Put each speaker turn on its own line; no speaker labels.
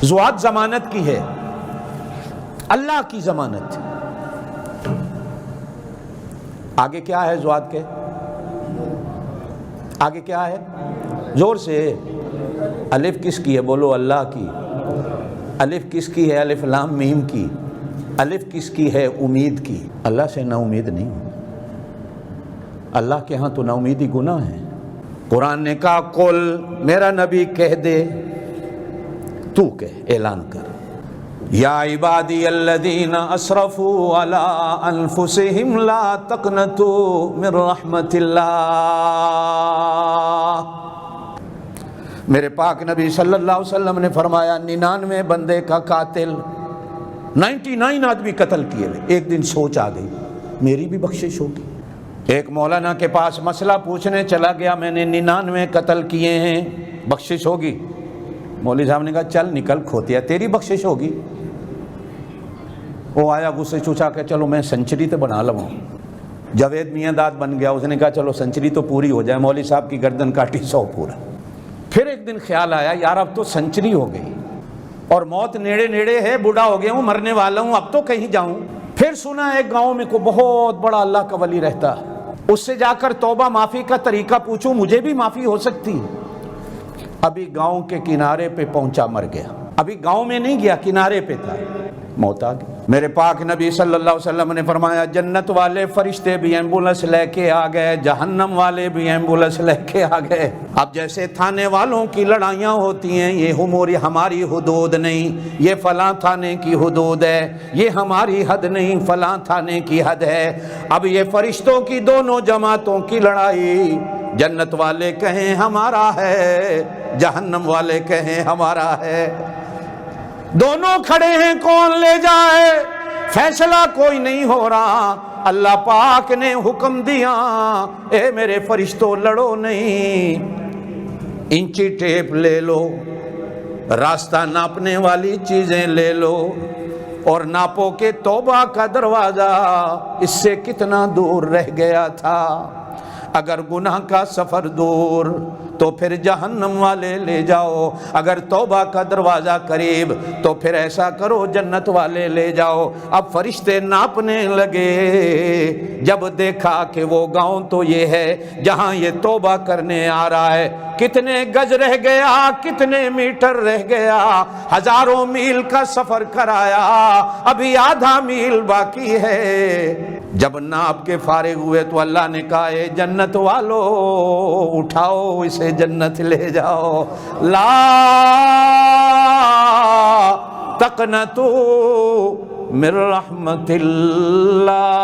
ذوات ضمانت کی ہے، اللہ کی ضمانت۔ آگے کیا ہے ذوات کے؟ آگے کیا ہے؟ زور سے، الف کس کی ہے؟ بولو اللہ کی۔ الف کس کی ہے؟ الف لام میم کی۔ الف کس کی ہے؟ امید کی۔ اللہ سے نا امید نہیں، اللہ کے ہاں تو نا امیدی گناہ ہے۔ قرآن نے کہا قل، میرا نبی کہہ دے، تو کہہ، اعلان کر، یا عبادی الذین اسرفوا علی انفسہم لا تقنطوا من رحمت اللہ۔ میرے پاک نبی صلی اللہ علیہ وسلم نے فرمایا 99 بندے کا قاتل، 99 آدمی قتل کیے ہوئے، ایک دن سوچ آ گئی میری بھی بخشش ہوگی۔ ایک مولانا کے پاس مسئلہ پوچھنے چلا گیا، میں نے 99 قتل کیے ہیں، بخشش ہوگی؟ مولوی صاحب نے کہا چل نکل کھوتیا، تیری بخشش ہوگی۔ وہ آیا غصے چوچا کہ چلو میں سنچری تو بنا لوں۔ جاوید میاں داد بن گیا، اس نے کہا چلو سنچری تو پوری ہو جائے، مولوی صاحب کی گردن کاٹی 100 پورا۔ پھر ایک دن خیال آیا یار اب تو سنچری ہو گئی اور موت نیڑے نیڑے ہے، بوڑھا ہو گیا ہوں، مرنے والا ہوں، اب تو کہیں جاؤں۔ پھر سنا ایک گاؤں میں کوئی بہت بڑا اللہ کا ولی رہتا، اس سے جا کر توبہ معافی کا طریقہ پوچھوں، مجھے بھی معافی ہو سکتی۔ ابھی گاؤں کے کنارے پہ پہنچا، مر گیا۔ ابھی گاؤں میں نہیں گیا، کنارے پہ تھا، موت آ گئی۔ میرے پاک نبی صلی اللہ علیہ وسلم نے فرمایا جنت والے فرشتے بھی ایمبولنس لے کے آ گئے، جہنم والے بھی ایمبولنس لے کے آ گئے۔ اب جیسے تھانے والوں کی لڑائیاں ہوتی ہیں، یہ ہماری حدود نہیں، یہ فلاں تھانے کی حدود ہے، یہ ہماری حد نہیں، فلاں تھانے کی حد ہے۔ اب یہ فرشتوں کی دونوں جماعتوں کی لڑائی، جنت والے کہیں ہمارا ہے، جہنم والے کہیں ہمارا ہے، دونوں کھڑے ہیں، کون لے جائے؟ فیصلہ کوئی نہیں ہو رہا۔ اللہ پاک نے حکم دیا اے میرے فرشتوں لڑو نہیں، انچی ٹیپ لے لو، راستہ ناپنے والی چیزیں لے لو اور ناپو کہ توبہ کا دروازہ اس سے کتنا دور رہ گیا تھا۔ اگر گناہ کا سفر دور تو پھر جہنم والے لے جاؤ، اگر توبہ کا دروازہ قریب تو پھر ایسا کرو جنت والے لے جاؤ۔ اب فرشتے ناپنے لگے، جب دیکھا کہ وہ گاؤں تو یہ ہے جہاں یہ توبہ کرنے آ رہا ہے، کتنے گز رہ گیا، کتنے میٹر رہ گیا، ہزاروں میل کا سفر کرایا، ابھی آدھا میل باقی ہے۔ جب ناپ کے فارغ ہوئے تو اللہ نے کہا اے جنت والو اٹھاؤ اسے جنت لے جاؤ، لا تقنطوا من رحمت اللہ،